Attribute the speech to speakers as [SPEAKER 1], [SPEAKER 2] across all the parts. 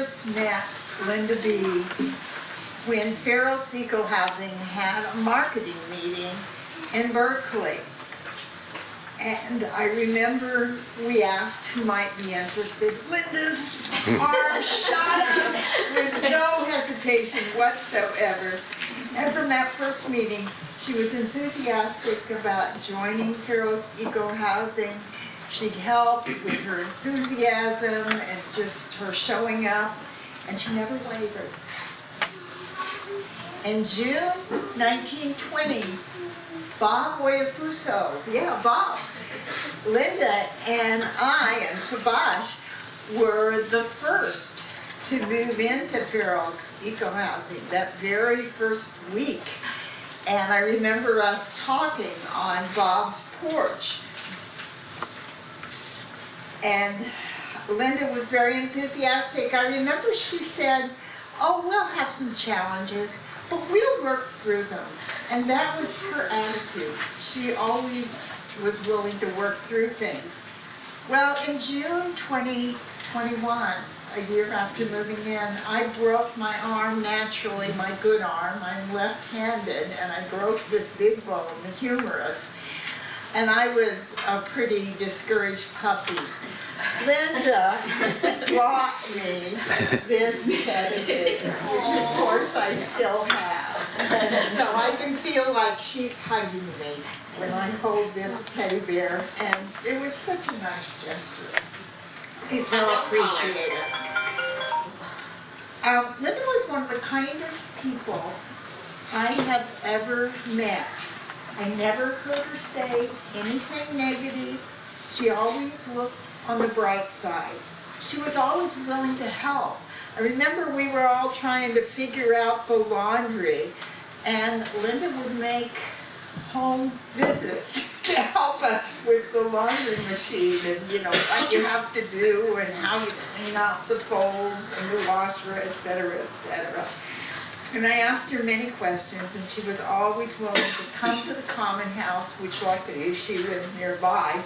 [SPEAKER 1] first met Linda B. when Fair Oaks Eco Housing had a marketing meeting in Berkeley. And I remember we asked who might be interested. Linda's arm shot up with no hesitation whatsoever. And from that first meeting, she was enthusiastic about joining Fair Oaks Eco Housing. She helped with her enthusiasm and just her showing up, and she never wavered. In June 1920, Bob Oyafuso, yeah, Bob, Linda and I and Sabash were the first to move into Fair Oaks Eco Housing that very first week. And I remember us talking on Bob's porch. And Linda was very enthusiastic. I remember she said, "Oh, we'll have some challenges, but we'll work through them." And that was her attitude. She always was willing to work through things. Well, in June 2021, a year after moving in, I broke my arm naturally, my good arm. I'm left-handed, and I broke this big bone, the humerus. And I was a pretty discouraged puppy. Linda brought me this teddy bear, which of course I still have. So I can feel like she's hugging me when I hold this teddy bear, and it was such a nice gesture. I so appreciate it. Linda was one of the kindest people I have ever met. I never heard her say anything negative. She always looked on the bright side. She was always willing to help. I remember we were all trying to figure out the laundry, and Linda would make home visits to help us with the laundry machine and, you know, what you have to do and how you clean out the folds and the washer, etc., etc. And I asked her many questions, and she was always willing to come to the common house, which luckily she lived nearby,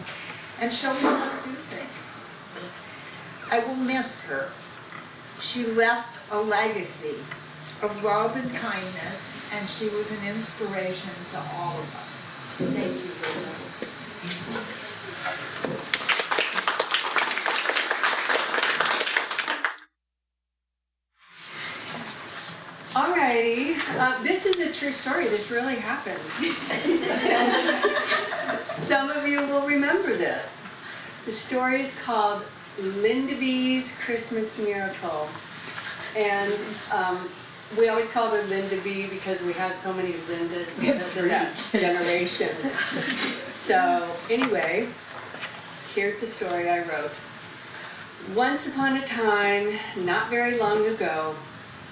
[SPEAKER 1] and show me how to do things. I will miss her. She left a legacy of love and kindness, and she was an inspiration to all of us. Thank you, Linda.
[SPEAKER 2] Alrighty, this is a true story. This really happened. Some of you will remember this. The story is called Linda B's Christmas Miracle. And we always call her Linda B because we have so many Lindas because of that generation. So anyway, here's the story I wrote. Once upon a time, not very long ago,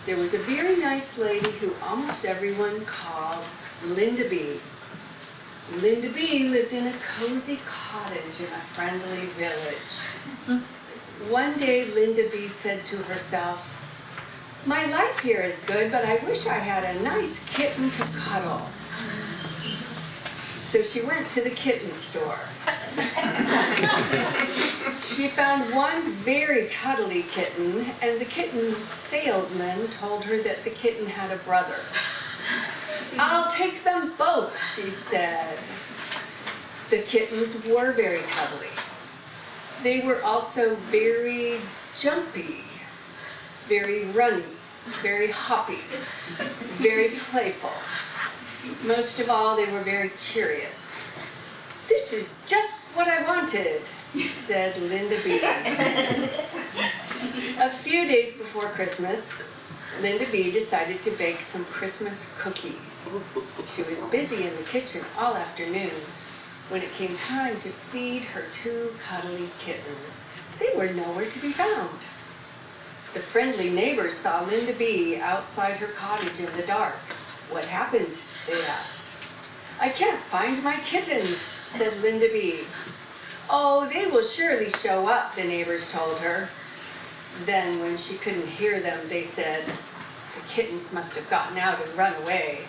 [SPEAKER 2] there was a very nice lady who almost everyone called Linda B. Linda B lived in a cozy cottage in a friendly village. One day, Linda B said to herself, "My life here is good, but I wish I had a nice kitten to cuddle." So she went to the kitten store. She found one very cuddly kitten, and the kitten salesman told her that the kitten had a brother. "I'll take them both," she said. The kittens were very cuddly. They were also very jumpy, very runny, very hoppy, very playful. Most of all, they were very curious. "This is just what I wanted," said Linda B. A few days before Christmas, Linda B decided to bake some Christmas cookies. She was busy in the kitchen all afternoon when it came time to feed her two cuddly kittens. They were nowhere to be found. The friendly neighbors saw Linda B outside her cottage in the dark. "What happened?" they asked. "I can't find my kittens," said Linda B. "Oh, they will surely show up," the neighbors told her. Then, when she couldn't hear them, they said, "The kittens must have gotten out and run away."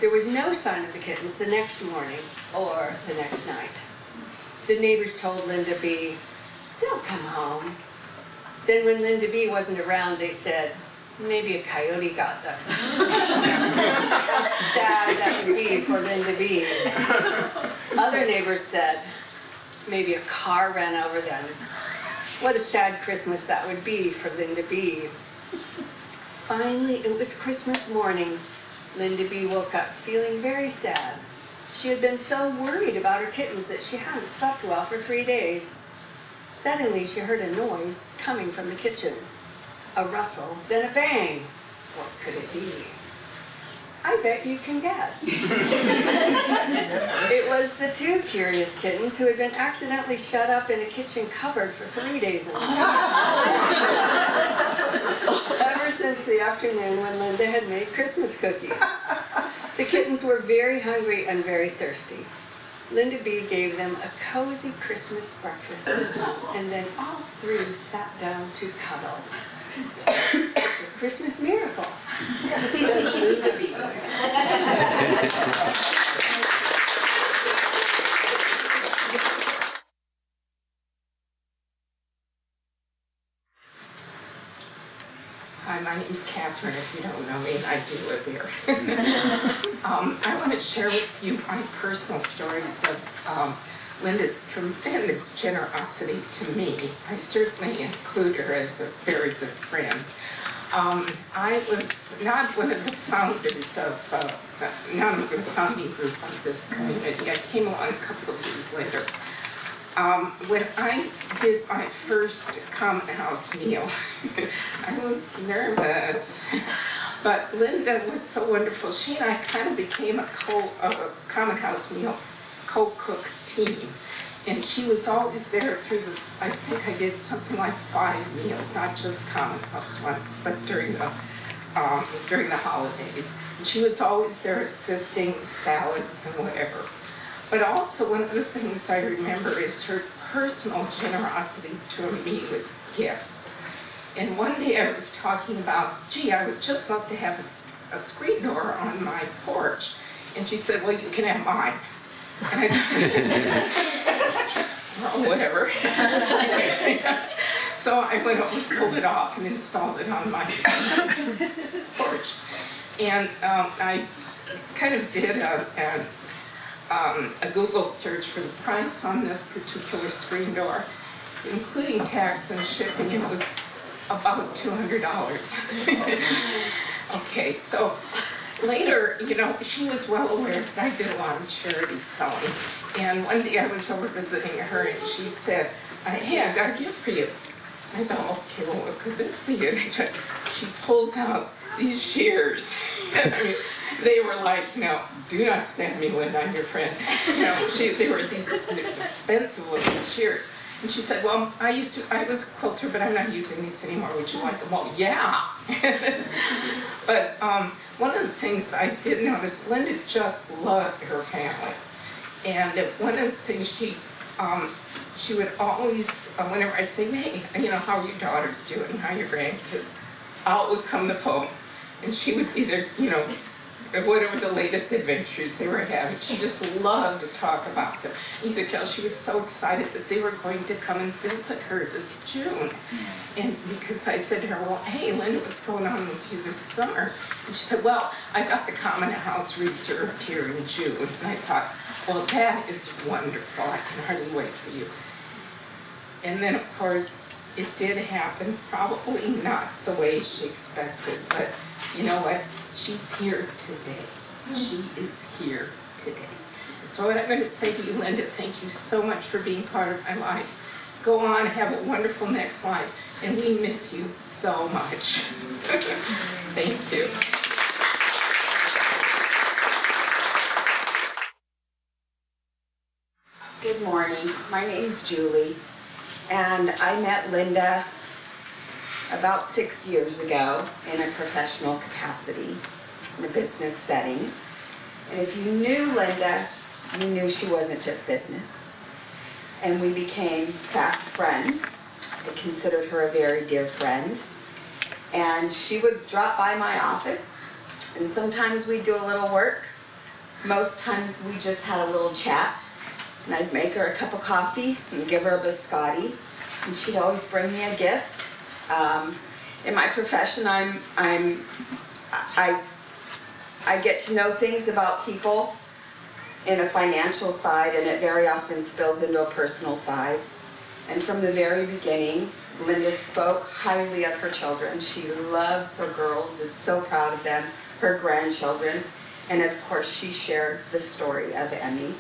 [SPEAKER 2] There was no sign of the kittens the next morning or the next night. The neighbors told Linda B, "They'll come home." Then when Linda B wasn't around, they said, maybe a coyote got them. How sad that would be for Linda B. Other neighbors said, maybe a car ran over them. What a sad Christmas that would be for Linda B. Finally, it was Christmas morning. Linda B woke up feeling very sad. She had been so worried about her kittens that she hadn't slept well for 3 days. Suddenly, she heard a noise coming from the kitchen. A rustle, then a bang. What could it be? I bet you can guess. It was the 2 curious kittens who had been accidentally shut up in a kitchen cupboard for 3 days in a row. Ever since the afternoon when Linda had made Christmas cookies. The kittens were very hungry and very thirsty. Linda B gave them a cozy Christmas breakfast, and then all 3 sat down to cuddle. It's a Christmas miracle. Said Linda B.
[SPEAKER 3] Hi, my name's Catherine, if you don't know me, I do live here. I want to share with you my personal stories of Linda's tremendous generosity to me. I certainly include her as a very good friend. I was not one of the founders of, not of the founding group of this community. I came along a couple of years later. When I did my first common house meal, I was nervous, but Linda was so wonderful. She and I kind of became a common house meal co-cook team, and she was always there through the, I think I did something like 5 meals, not just common house ones, but during the holidays. And she was always there assisting salads and whatever. But also one of the things I remember is her personal generosity to me with gifts. And one day I was talking about, gee, I would just love to have a screen door on my porch. And she said, well, you can have mine. And I thought, well, whatever. So I went over and pulled it off and installed it on my porch. And I kind of did a Google search for the price on this particular screen door, including tax and shipping, and it was about $200. Okay, so later, you know, she was well aware that I did a lot of charity sewing, and one day I was over visiting her and she said, hey, I've got a gift for you. I thought, okay, well, what could this be? And she pulls out these shears. I mean, they were like, you know, do not stab me, Linda, I'm your friend. You know, they were these expensive looking shears. And she said, well, I was a quilter, but I'm not using these anymore. Would you like them? Well, yeah. But one of the things I did notice, Linda just loved her family. And one of the things she would always, whenever I say, hey, you know, how are your daughters doing? How are your grandkids? Out would come the phone. And she would be there, you know, whatever the latest adventures they were having. She just loved to talk about them. You could tell she was so excited that they were going to come and visit her this June. And because I said to her, well, hey, Linda, what's going on with you this summer? And she said, well, I got the common house reserved here in June. And I thought, well, that is wonderful. I can hardly wait for you. And then, of course, it did happen, probably not the way she expected, but you know what? She's here today. She is here today. So what I'm going to say to you, Linda, thank you so much for being part of my life. Go on, have a wonderful next life, and we miss you so much. Thank you.
[SPEAKER 4] Good morning. My name's Julie, and I met Linda about 6 years ago in a professional capacity, in a business setting. And if you knew Linda, you knew she wasn't just business. And we became fast friends. I considered her a very dear friend. And she would drop by my office, and sometimes we'd do a little work. Most times we just had a little chat, and I'd make her a cup of coffee and give her a biscotti, and she'd always bring me a gift. In my profession, I get to know things about people in a financial side, and it very often spills into a personal side. And from the very beginning, Linda spoke highly of her children. She loves her girls, is so proud of them, her grandchildren, and of course she shared the story of Emmy.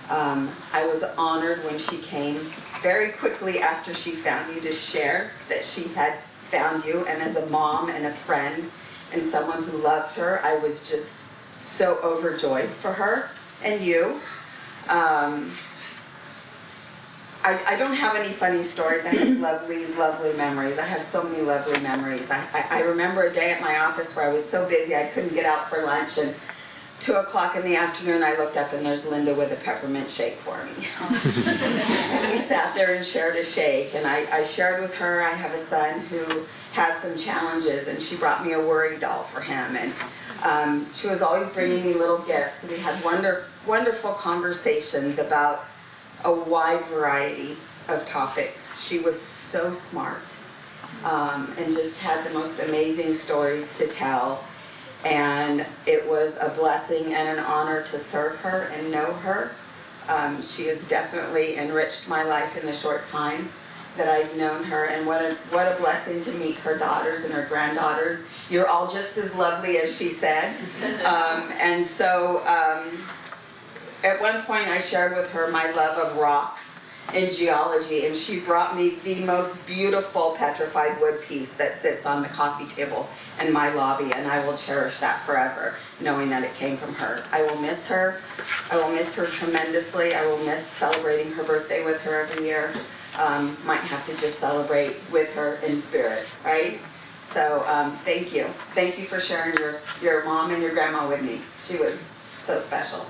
[SPEAKER 4] I was honored when she came very quickly after she found you to share that she had found you, and as a mom and a friend and someone who loved her, I was just so overjoyed for her and you. I don't have any funny stories. I have lovely, lovely memories. I have so many lovely memories. I remember a day at my office where I was so busy I couldn't get out for lunch, and 2 o'clock in the afternoon I looked up and there's Linda with a peppermint shake for me. And we sat there and shared a shake, and I shared with her I have a son who has some challenges, and she brought me a worry doll for him, and she was always bringing me little gifts. We had wonderful conversations about a wide variety of topics. She was so smart, and just had the most amazing stories to tell. And it was a blessing and an honor to serve her and know her. She has definitely enriched my life in the short time that I've known her, and what a blessing to meet her daughters and her granddaughters. You're all just as lovely as she said. And so at one point I shared with her my love of rocks and geology, and she brought me the most beautiful petrified wood piece that sits on the coffee table in my lobby, and I will cherish that forever, knowing that it came from her. I will miss her. I will miss her tremendously. I will miss celebrating her birthday with her every year. Might have to just celebrate with her in spirit, right? So thank you. Thank you for sharing your mom and your grandma with me. She was so special.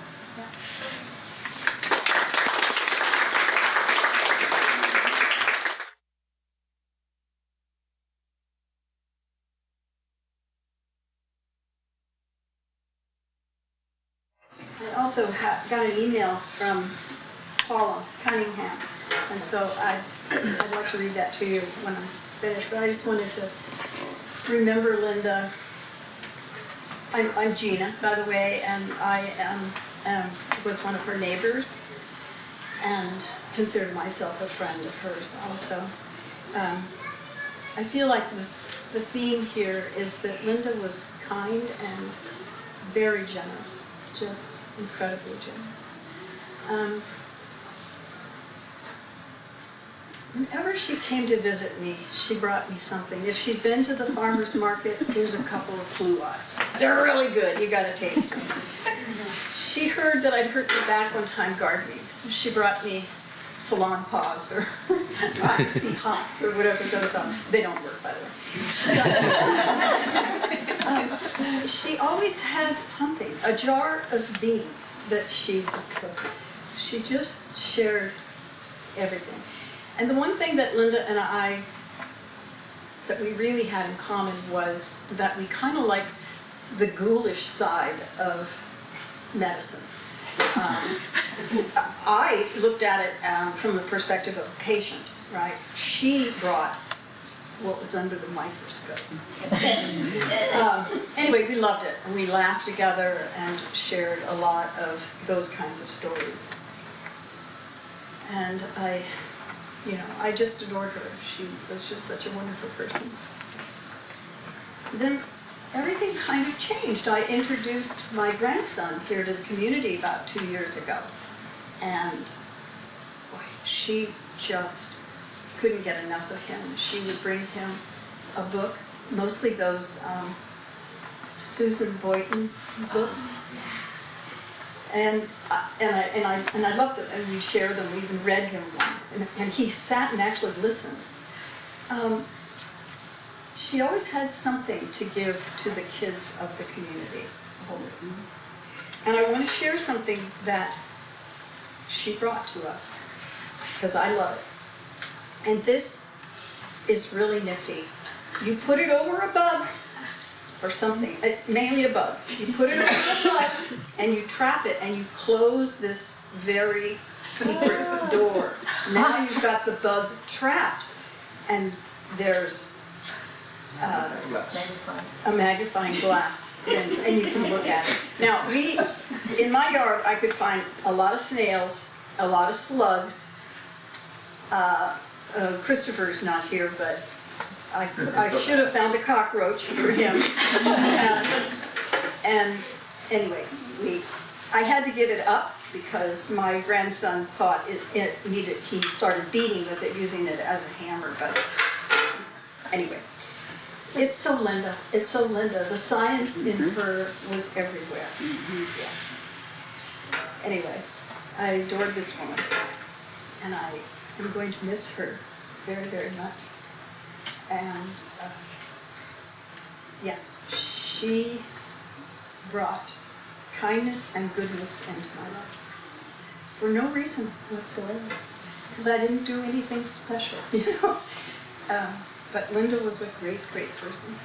[SPEAKER 5] I also got an email from Paula Cunningham, and so I'd like to read that to you when I'm finished, but I just wanted to remember Linda. I'm Gina, by the way, and I was one of her neighbors and consider myself a friend of hers also. I feel like the theme here is that Linda was kind and very generous, just incredibly generous. Whenever she came to visit me, she brought me something. If she'd been to the farmer's market, here's a couple of pluots. They're really good, you gotta taste them. She heard that I'd hurt my back one time gardening. She brought me Salon Paws or Odyssey Hots or whatever those are. They don't work, by the way. She always had something, a jar of beans that she would cook. She just shared everything. And the one thing that Linda and I, that we really had in common was that we kind of liked the ghoulish side of medicine. I looked at it from the perspective of a patient, right? She brought what was under the microscope. Anyway, we loved it, and we laughed together and shared a lot of those kinds of stories. And I just adored her. She was just such a wonderful person. Then everything kind of changed. I introduced my grandson here to the community about 2 years ago. And boy, she just couldn't get enough of him. She would bring him a book, mostly those Susan Boynton books. And I loved them, and we shared them. We even read him one, and he sat and actually listened. She always had something to give to the kids of the community, always. And I want to share something that she brought to us, because I love it. And this is really nifty. You put it over a bug, or something, mainly a bug. You put it over the bug, and you trap it, and you close this very secret door. Now you've got the bug trapped, and there's a magnifying glass, and you can look at it. Now, in my yard, I could find a lot of snails, a lot of slugs. Christopher's not here, but I should have found a cockroach for him. And anyway, I had to give it up because my grandson thought it needed, he started beating with it, using it as a hammer, but anyway. It's so Linda, it's so Linda. The science in her was everywhere. Yeah. Anyway, I adored this woman, and I am going to miss her very, very much. And yeah, she brought kindness and goodness into my life for no reason whatsoever, because I didn't do anything special, you know. But Linda was a great, great person.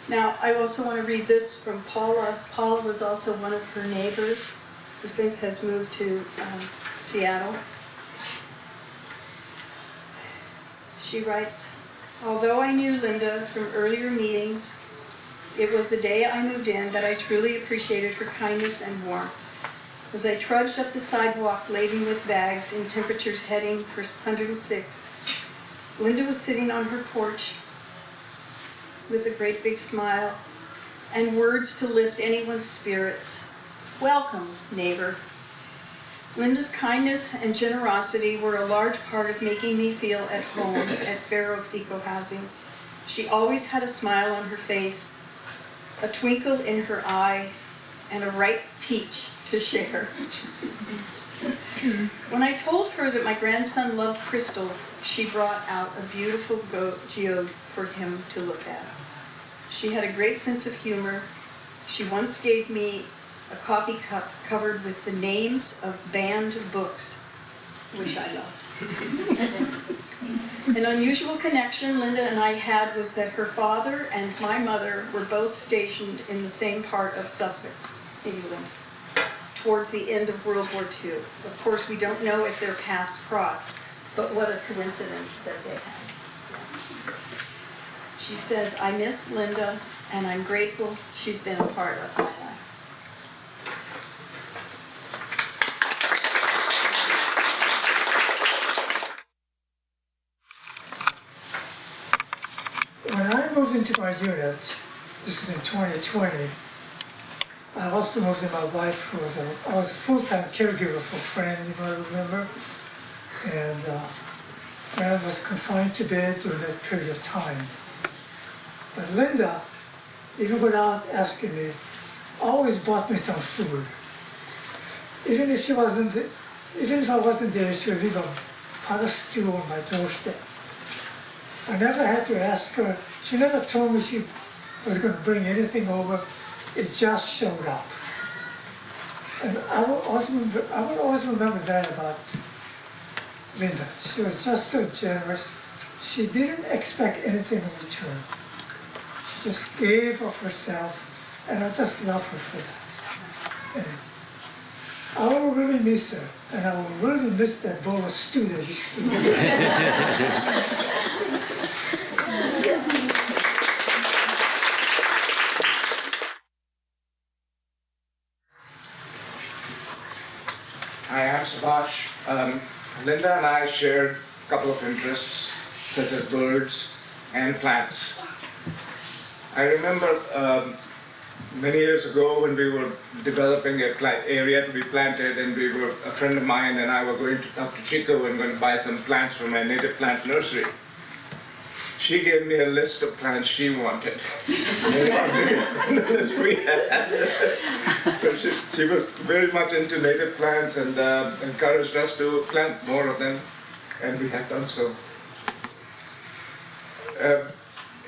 [SPEAKER 5] Now, I also want to read this from Paula. Paula was also one of her neighbors, who since has moved to Seattle. She writes, although I knew Linda from earlier meetings, it was the day I moved in that I truly appreciated her kindness and warmth. As I trudged up the sidewalk laden with bags in temperatures heading for 106, Linda was sitting on her porch with a great big smile and words to lift anyone's spirits. Welcome, neighbor. Linda's kindness and generosity were a large part of making me feel at home at Fair Oaks Eco Housing. She always had a smile on her face, a twinkle in her eye, and a ripe peach to share. When I told her that my grandson loved crystals, she brought out a beautiful geode for him to look at. She had a great sense of humor. She once gave me a coffee cup covered with the names of banned books, which I loved. An unusual connection Linda and I had was that her father and my mother were both stationed in the same part of Suffolk, England, towards the end of World War II. Of course, we don't know if their paths crossed, but what a coincidence that they had. She says, I miss Linda, and I'm grateful she's been a part of my life.
[SPEAKER 6] When I moved into my unit, this is in 2020, I also moved in my wife, I was a full-time caregiver for Fran, you might remember. And Fran was confined to bed during that period of time. But Linda, even without asking me, always bought me some food. Even if I wasn't there, she would leave a pot of stew on my doorstep. I never had to ask her. She never told me she was going to bring anything over. It just showed up. And I will always remember that about Linda. She was just so generous. She didn't expect anything in return. She just gave of herself, and I just love her for that. And I will really miss her, and I will really miss that bowl of stew that she stewed.
[SPEAKER 7] Hi, I'm Subhash. Linda and I shared a couple of interests, such as birds and plants. I remember many years ago when we were developing an area to be planted, and a friend of mine and I were going up to Chico and going to buy some plants from my native plant nursery. She gave me a list of plants she wanted. So she was very much into native plants and encouraged us to plant more of them, and we have done so.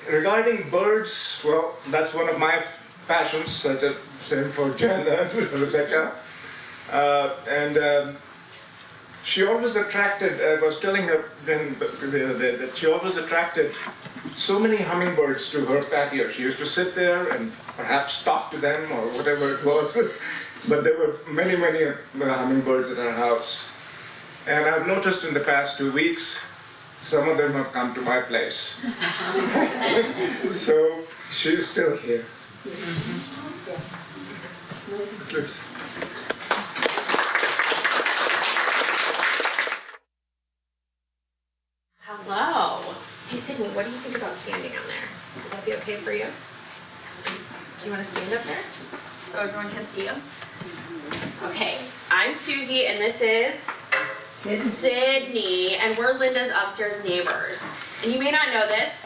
[SPEAKER 7] Regarding birds, well, that's one of my passions, same for Jen and Rebecca. She always attracted, I was telling her then the other day, that she always attracted so many hummingbirds to her patio. She used to sit there and perhaps talk to them or whatever it was. But there were many, many hummingbirds at her house. And I've noticed in the past 2 weeks, some of them have come to my place. So she's still here. Good.
[SPEAKER 8] Hello. Hey Sydney, what do you think about standing on there? Would that be okay for you? Do you want to stand up there so everyone can see you? Okay, I'm Susie and this is Sydney, and we're Linda's upstairs neighbors. And you may not know this,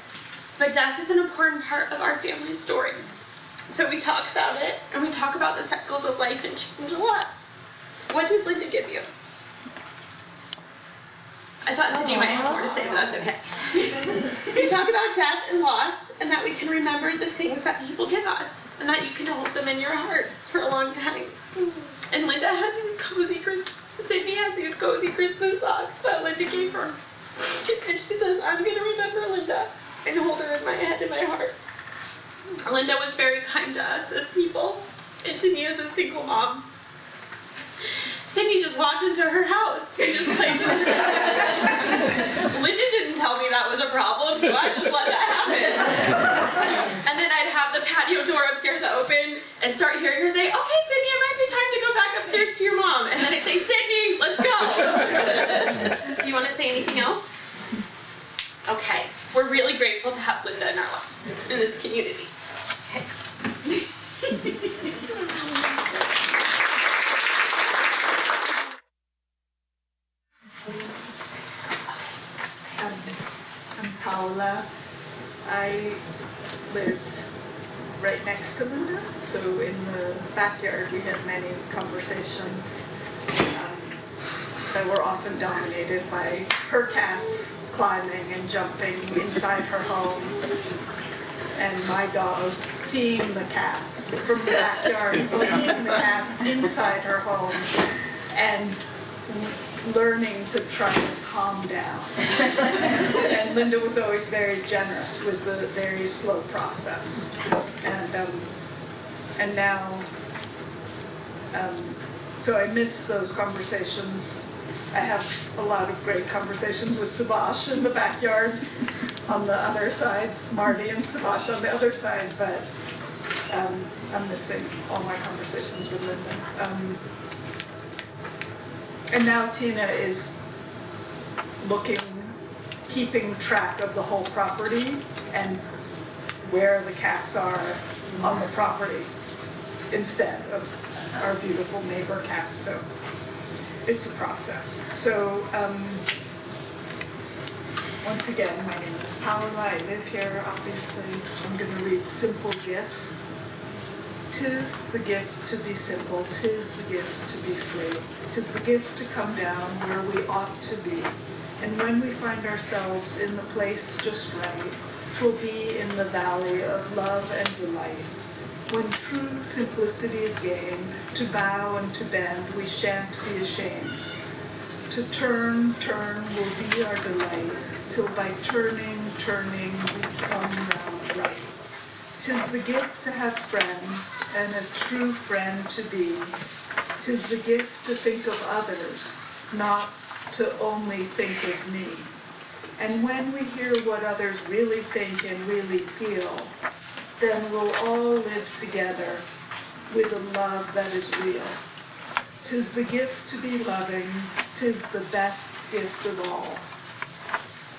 [SPEAKER 8] but death is an important part of our family story. So we talk about it, and we talk about the cycles of life and change a lot. What did Linda give you? I thought Sydney might have more to say, but that's okay. We talk about death and loss, and that we can remember the things that people give us, and that you can hold them in your heart for a long time. And Linda has these Sydney has these cozy Christmas socks that Linda gave her. And she says, I'm gonna remember Linda and hold her in my head and my heart. Linda was very kind to us as people, and to me as a single mom. Sydney just walked into her house and just played with her. Linda didn't tell me that was a problem, so I just let that happen. And then I'd have the patio door upstairs open and start hearing her say, okay, Sydney, it might be time to go back upstairs to your mom. And then I'd say, Sydney, let's go. Do you want to say anything else? Okay, we're really grateful to have Linda in our lives, in this community. Okay.
[SPEAKER 1] I'm Paula. I live right next to Linda, so in the backyard we had many conversations that were often dominated by her cats climbing and jumping inside her home, and my dog seeing the cats from the backyard, seeing the cats inside her home, and learning to try to calm down. And Linda was always very generous with the very slow process. And now, so I miss those conversations. I have a lot of great conversations with Subhash in the backyard on the other sides, Marty and Subhash on the other side, but I'm missing all my conversations with Linda. And now Tina is keeping track of the whole property and where the cats are on the property instead of our beautiful neighbor cats. So it's a process. So once again, my name is Paula. I live here, obviously. I'm going to read Simple Gifts. 'Tis the gift to be simple, 'tis the gift to be free, 'tis the gift to come down where we ought to be. And when we find ourselves in the place just right, 'twill be in the valley of love and delight. When true simplicity is gained, to bow and to bend we shan't be ashamed. To turn will be our delight, till by turning we come round right. 'Tis the gift to have friends, and a true friend to be. 'Tis the gift to think of others, not to only think of me. And when we hear what others really think and really feel, then we'll all live together with a love that is real. 'Tis the gift to be loving, 'tis the best gift of all.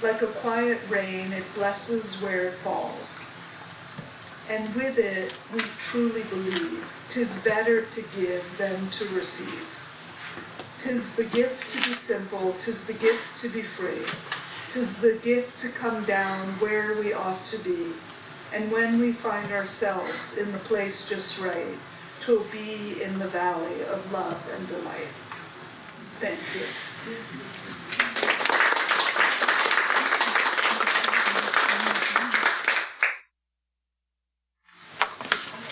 [SPEAKER 1] Like a quiet rain, it blesses where it falls. And with it, we truly believe 'tis better to give than to receive. 'Tis the gift to be simple, 'tis the gift to be free. 'Tis the gift to come down where we ought to be. And when we find ourselves in the place just right, 'twill be in the valley of love and delight. Thank you.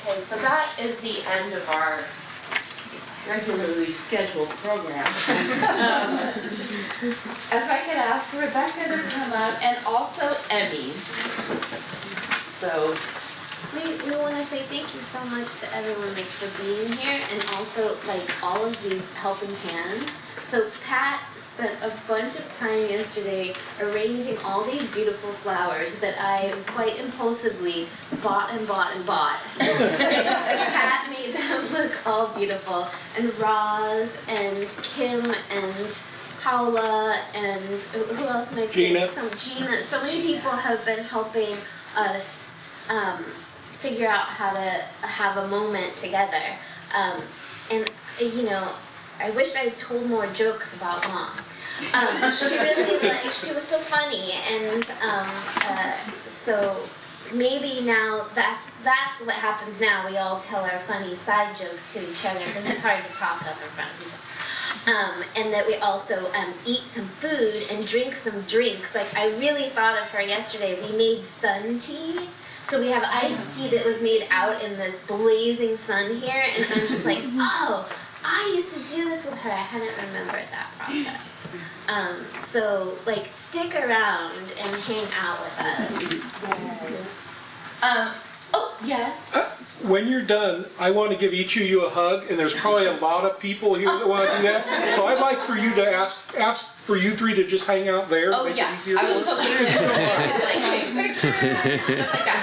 [SPEAKER 9] Okay, so that is the end of our regularly scheduled program. If I could ask Rebecca to come up, and also Emmy. So,
[SPEAKER 10] we want to say thank you so much to everyone for being here, and also all of these helping hands. So Pat spent a bunch of time yesterday arranging all these beautiful flowers that I quite impulsively bought and bought and bought. Pat made them look all beautiful. And Roz and Kim and Paula and who else am I
[SPEAKER 11] Gina.
[SPEAKER 10] Gina. So many people have been helping us figure out how to have a moment together. And you know, I wish I told more jokes about Mom. She really she was so funny, and so maybe now that's what happens now. We all tell our funny side jokes to each other because it's hard to talk up in front of people. And that we also eat some food and drink some drinks. Like, I really thought of her yesterday. We made sun tea. So we have iced tea that was made out in the blazing sun here. And I'm just like, oh, I used to do this with her. I hadn't remembered that process. So, like, stick around and hang out with us.
[SPEAKER 9] Yes. Oh, yes.
[SPEAKER 11] When you're done, I want to give each of you a hug, and there's probably a lot of people here that want to do that. So I'd like for you to ask for you three to just hang out there.
[SPEAKER 9] Oh,
[SPEAKER 11] make
[SPEAKER 9] yeah.
[SPEAKER 11] it easier.
[SPEAKER 9] I was hoping like take pictures, stuff like that.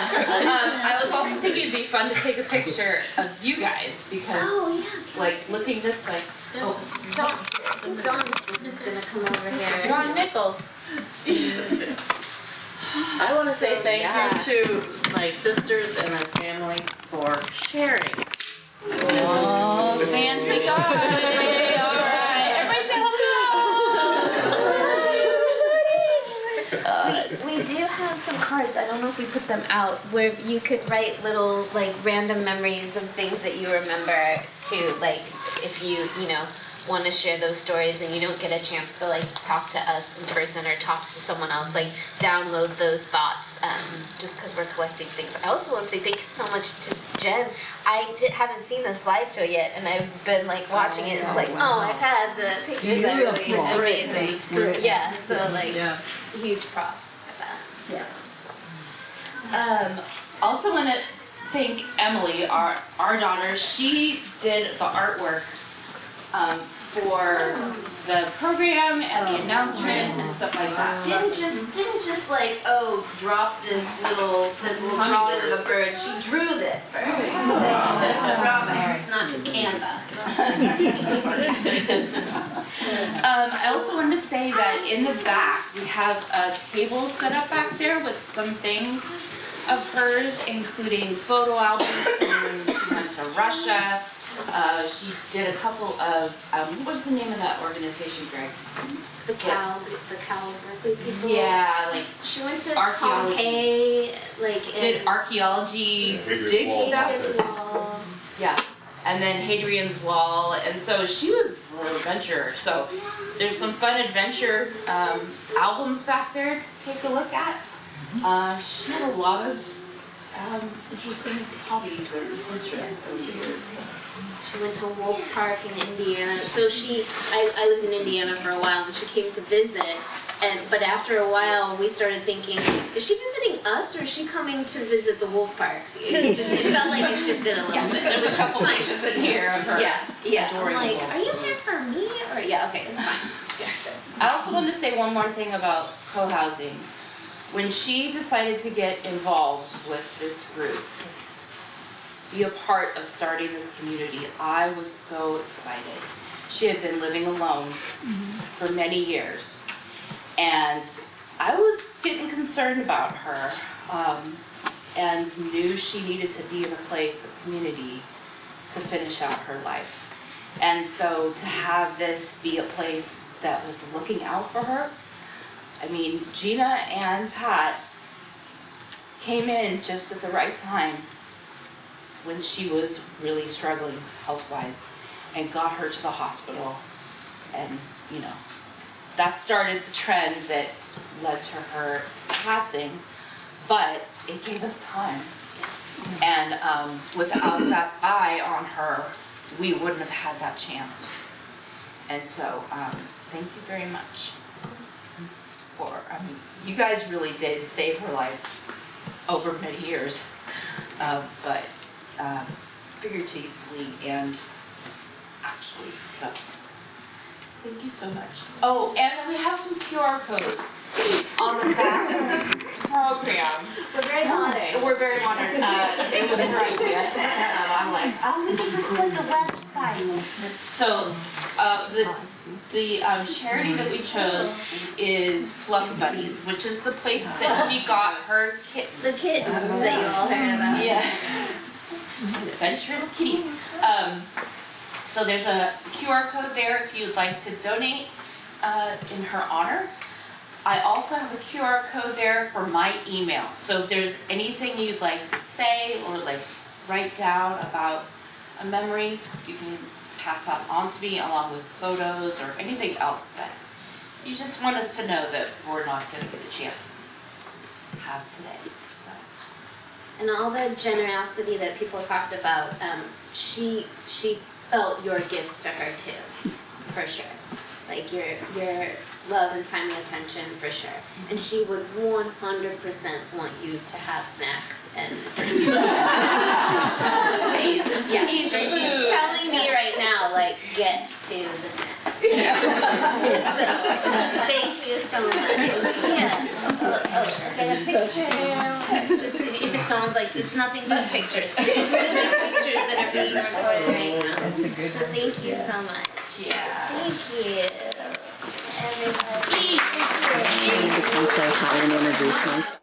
[SPEAKER 9] I was also thinking it'd be fun to take a picture of you guys because, like, looking this way.
[SPEAKER 10] Oh, I think Dawn is gonna come over here.
[SPEAKER 9] Dawn Nichols.
[SPEAKER 12] I want to say thank you to my sisters and my family for sharing.
[SPEAKER 9] Oh, fancy guy. All right. Everybody say hello.
[SPEAKER 10] We do have some cards, I don't know if we put them out, where you could write little, like, random memories of things that you remember to, like, if you know, want to share those stories and you don't get a chance to, like, talk to us in person or talk to someone else, like, download those thoughts, just because we're collecting things. I also want to say thank you so much to Jen. I haven't seen the slideshow yet, and I've been, like, watching it. It's like, oh my god, the pictures are really amazing. Yeah, so, like, huge props for that.
[SPEAKER 9] Yeah. Also want to thank Emily, our daughter. She did the artwork for the program and the announcement and stuff like that.
[SPEAKER 10] Didn't just like, oh, drop this little drawing of a bird. She drew this bird. This is a drama error. It's not just Canva.
[SPEAKER 9] I also wanted to say that in the back we have a table set up back there with some things of hers, including photo albums from when she went to Russia. She did a couple of, what was the name of that organization, Greg?
[SPEAKER 10] The calligraphy people.
[SPEAKER 9] Yeah, like
[SPEAKER 10] She went to
[SPEAKER 9] archaeology.
[SPEAKER 10] Pompeii, like
[SPEAKER 9] Did archaeology dig stuff? Yeah, and then Hadrian's Wall, and so she was an adventurer. So there's some fun adventure albums back there to take a look at. She had a lot of interesting hobbies and interests.
[SPEAKER 10] She went to Wolf Park in Indiana. So I lived in Indiana for a while, and she came to visit. But after a while, we started thinking, is she visiting us, or is she coming to visit the Wolf Park? It felt like it shifted a little bit.
[SPEAKER 9] There's a couple pictures in here of her.
[SPEAKER 10] Yeah. I'm like, are you here for me? Or okay, it's fine.
[SPEAKER 9] I also wanted to say one more thing about co-housing. When she decided to get involved with this group, to be a part of starting this community, I was so excited. She had been living alone for many years, and I was getting concerned about her, and knew she needed to be in a place, a community, to finish out her life. And so to have this be a place that was looking out for her, I mean, Gina and Pat came in just at the right time when she was really struggling health-wise and got her to the hospital. And, you know, that started the trend that led to her passing, but it gave us time. And without that eye on her, we wouldn't have had that chance. And so, thank you very much. You guys really did save her life over many years, but figuratively and actually, so Thank you so much. Oh, and then we have some QR codes on the back of the program.
[SPEAKER 10] We're very modern.
[SPEAKER 9] We're very modern. It was her idea. I'm like, oh, we can just put the website. So, the charity that we chose is Fluff Buddies, which is the place that she got her kittens.
[SPEAKER 10] The kittens that you all heard about.
[SPEAKER 9] Yeah. Adventurous kitties. So there's a QR code there if you'd like to donate in her honor. I also have a QR code there for my email. So if there's anything you'd like to say or like write down about a memory, you can pass that on to me along with photos or anything else that you just want us to know that we're not going to get a chance to have today. So.
[SPEAKER 10] And all the generosity that people talked about, she felt your gifts to her too, for sure. Like your love and time and attention, for sure. And she would 100% want you to have snacks and please, yeah. She's telling me right now, like, get to the snacks. So, thank you so much. Yeah. Get a picture. It's just, if it sounds like it's nothing but pictures. It's moving pictures that are being recorded right now. So thank you so much.
[SPEAKER 9] Yeah.
[SPEAKER 10] Thank you. Everybody.
[SPEAKER 13] Say hi and introduce me.